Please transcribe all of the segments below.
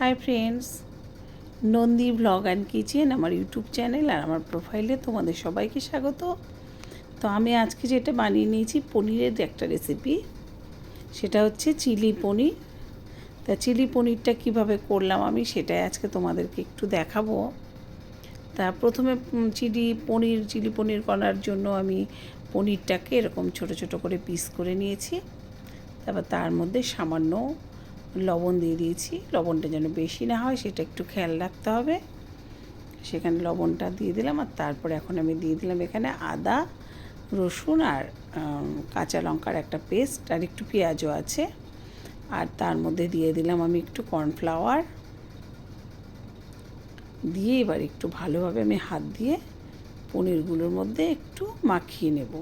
Hi friends, Nandi blog and kitchen আমার YouTube channel আর আমার প্রোফাইলে তোমাদের সবাইকে স্বাগত। তো আমি আজকে যেটা বানিয়ে নিয়েছি পনিরের একটা রেসিপি, সেটা হচ্ছে চিলি পনির। তা চিলি পনিরটা কিভাবে করলাম আমি সেটাই আজকে তোমাদেরকে একটু দেখাবো। তা প্রথমে চিলি পনির করার জন্য আমি পনিরটাকে এরকম ছোট ছোট করে পিস করে নিয়েছি। তারপর তার মধ্যে সামান্য লবণ দিয়ে দিয়েছি। লবণটা যেন বেশি না হয় সেটা একটু খেয়াল রাখতে হবে। সেখানে লবণটা দিয়ে দিলাম, আর তারপরে এখন আমি দিয়ে দিলাম এখানে আদা, রসুন আর কাঁচা লঙ্কার একটা পেস্ট, আর একটু পেঁয়াজও আছে। আর তার মধ্যে দিয়ে দিলাম আমি একটু কর্নফ্লাওয়ার দিয়ে এবার একটু ভালোভাবে আমি হাত দিয়ে পনিরগুলোর মধ্যে একটু মাখিয়ে নেব।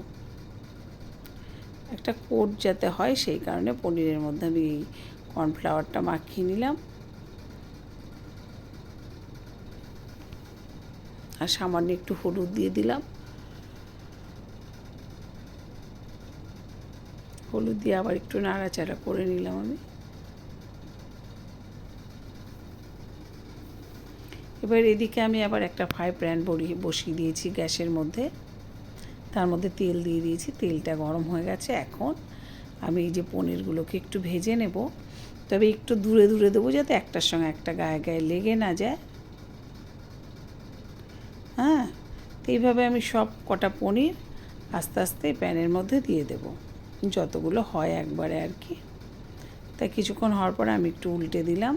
একটা কোট যাতে হয় সেই কারণে পনিরের মধ্যে আমি এই কর্নফ্লাওয়ারটা মাখিয়ে নিলাম। আর সামান্য একটু হলুদ দিয়ে দিলাম। হলুদ দিয়ে আবার একটু নাড়াচাড়া করে নিলাম আমি। এবার এদিকে আমি আবার একটা ফ্রাই প্যান বসিয়ে দিয়েছি গ্যাসের মধ্যে। তার মধ্যে তেল দিয়ে দিয়েছি, তেলটা গরম হয়ে গেছে। এখন আমি এই যে পনিরগুলোকে একটু ভেজে নেব, তবে একটু দূরে দূরে দেবো যাতে একটার সঙ্গে একটা গায়ে গায়ে লেগে না যায়। হ্যাঁ, তো এইভাবে আমি সব কটা পনির আস্তে আস্তে প্যানের মধ্যে দিয়ে দেব, যতগুলো হয় একবারে আর কি। তাই কিছুক্ষণ হওয়ার পরে আমি একটু উল্টে দিলাম।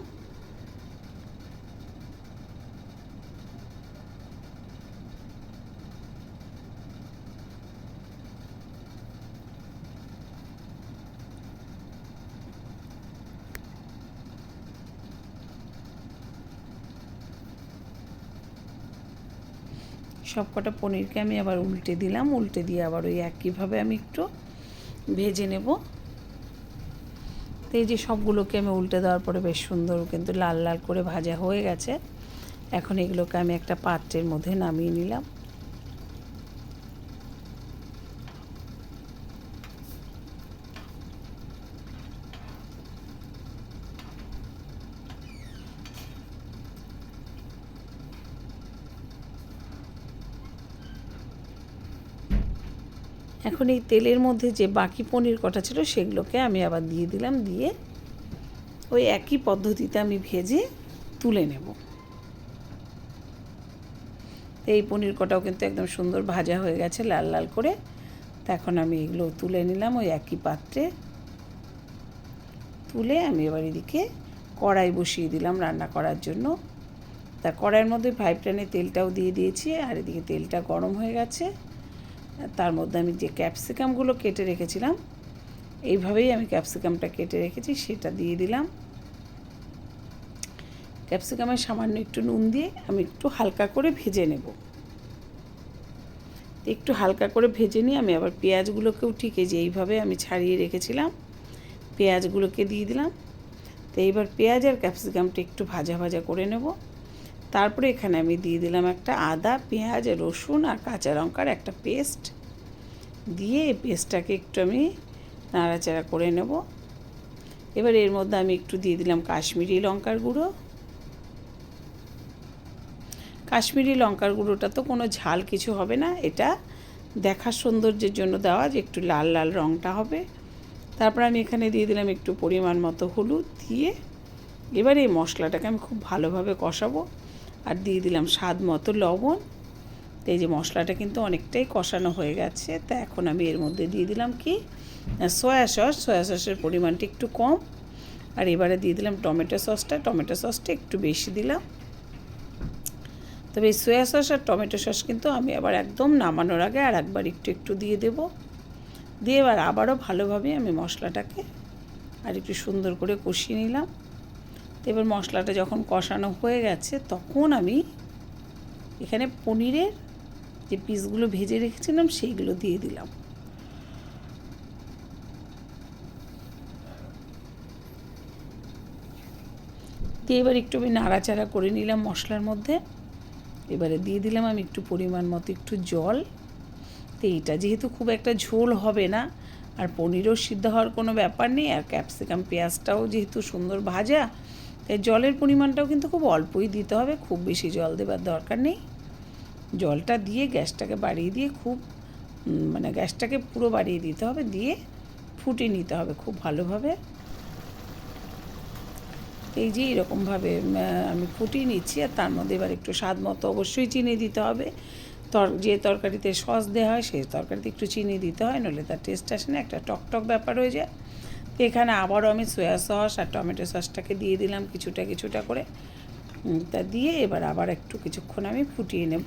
সব কটা পনিরকে আমি আবার উল্টে দিলাম, উল্টে দিয়ে আবার ওই একইভাবে আমি একটু ভেজে নেব। তো এই যে সবগুলোকে আমি উল্টে দেওয়ার পরে বেশ সুন্দর কিন্তু লাল লাল করে ভাজা হয়ে গেছে। এখন এগুলোকে আমি একটা পাত্রের মধ্যে নামিয়ে নিলাম। এখন এই তেলের মধ্যে যে বাকি পনির কটা ছিল সেগুলোকে আমি আবার দিয়ে দিলাম, দিয়ে ওই একই পদ্ধতিতে আমি ভেজে তুলে নেব। এই পনির কটাও কিন্তু একদম সুন্দর ভাজা হয়ে গেছে লাল লাল করে। তা এখন আমি এগুলো তুলে নিলাম ওই একই পাত্রে। তুলে আমি এবার এদিকে কড়াই বসিয়ে দিলাম রান্না করার জন্য। তা কড়াইয়ের মধ্যে ফ্রাই প্যানে তেলটাও দিয়ে দিয়েছি, আর এদিকে তেলটা গরম হয়ে গেছে। তার মধ্যে আমি যে ক্যাপসিকামগুলো কেটে রেখেছিলাম, এইভাবেই আমি ক্যাপসিকামটা কেটে রেখেছি সেটা দিয়ে দিলাম। ক্যাপসিকামের সামান্য একটু নুন দিয়ে আমি একটু হালকা করে ভেজে নেব। একটু হালকা করে ভেজে নিয়ে আমি আবার পেঁয়াজগুলোকেও ঠিক এই যে এইভাবে আমি ছাড়িয়ে রেখেছিলাম, পেঁয়াজগুলোকে দিয়ে দিলাম। তো এইবার পেঁয়াজ আর ক্যাপসিকামটা একটু ভাজা ভাজা করে নেব। তারপরে এখানে আমি দিয়ে দিলাম একটা আদা, পেঁয়াজ, রসুন আর কাঁচা লঙ্কার একটা পেস্ট দিয়ে এই পেস্টটাকে একটু আমি নাড়াচাড়া করে নেব। এবার এর মধ্যে আমি একটু দিয়ে দিলাম কাশ্মীরি লঙ্কার গুঁড়ো। কাশ্মীরি লঙ্কার গুঁড়োটা তো কোনো ঝাল কিছু হবে না, এটা দেখার সৌন্দর্যের জন্য দেওয়া, যে একটু লাল লাল রঙটা হবে। তারপর আমি এখানে দিয়ে দিলাম একটু পরিমাণ মতো হলুদ দিয়ে এবার এই মশলাটাকে আমি খুব ভালোভাবে কষাবো। আর দিয়ে দিলাম স্বাদ মতো লবণ। তো এই যে মশলাটা কিন্তু অনেকটাই কষানো হয়ে গেছে। তা এখন আমি এর মধ্যে দিয়ে দিলাম কি সয়া সসের পরিমাণটা একটু কম। আর এবারে দিয়ে দিলাম টমেটো সসটা একটু বেশি দিলাম। তবে এই সয়া সস আর টমেটো সস কিন্তু আমি আবার একদম নামানোর আগে আর একবার একটু দিয়ে দেব। দিয়ে এবার আবারও ভালোভাবে আমি মশলাটাকে আর একটু সুন্দর করে কষিয়ে নিলাম। তো এবার মশলাটা যখন কষানো হয়ে গেছে তখন আমি এখানে পনিরের যে পিসগুলো ভেজে রেখেছিলাম সেইগুলো দিয়ে দিলাম। দিয়ে এবার একটু আমি নাড়াচাড়া করে নিলাম মশলার মধ্যে। এবারে দিয়ে দিলাম আমি একটু পরিমাণ মতো একটু জল। তো এইটা যেহেতু খুব একটা ঝোল হবে না, আর পনিরও সিদ্ধ হওয়ার কোনো ব্যাপার নেই, আর ক্যাপসিকাম পেঁয়াজটাও যেহেতু সুন্দর ভাজা, তো এই জলের পরিমাণটাও কিন্তু খুব অল্পই দিতে হবে, খুব বেশি জল দেবার দরকার নেই। জলটা দিয়ে গ্যাসটাকে বাড়িয়ে দিয়ে খুব মানে গ্যাসটাকে পুরো বাড়িয়ে দিতে হবে, দিয়ে ফুটিয়ে নিতে হবে খুব ভালোভাবে। এই যে এরকমভাবে আমি ফুটিয়ে নিচ্ছি। আর তার মধ্যে এবার একটু স্বাদ মতো অবশ্যই চিনি দিতে হবে। যে তরকারিতে সস দেওয়া হয় সেই তরকারিতে একটু চিনি দিতে হয়, নইলে তার টেস্ট আসে না, একটা টকটক ব্যাপার হয়ে যায়। তো এখানে আবারও আমি সয়া সস আর টমেটো সসটাকে দিয়ে দিলাম কিছুটা কিছুটা করে। তা দিয়ে এবার আবার একটু কিছুক্ষণ আমি ফুটিয়ে নেব।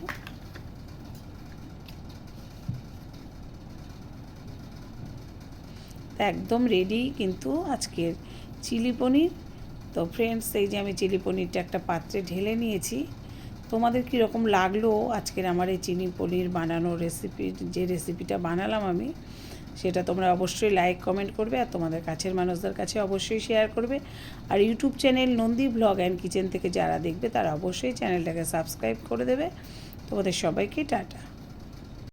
একদম রেডি কিন্তু আজকের চিলি পনির। তো ফ্রেন্ডস, এই যে আমি চিলি পনিরটা একটা পাত্রে ঢেলে নিয়েছি। তোমাদের কীরকম লাগলো আজকের আমার এই চিলি পনির বানানোর রেসিপি, যে রেসিপিটা বানালাম আমি, সেটা তোমরা অবশ্যই লাইক কমেন্ট করবে, আর তোমাদের কাছের মানুষদের কাছে অবশ্যই শেয়ার করবে। আর YouTube channel Nandi blog and kitchen থেকে যারা দেখবে তারা অবশ্যই চ্যানেলটাকে সাবস্ক্রাইব করে দেবে। তোমাদের সবাইকে টাটা।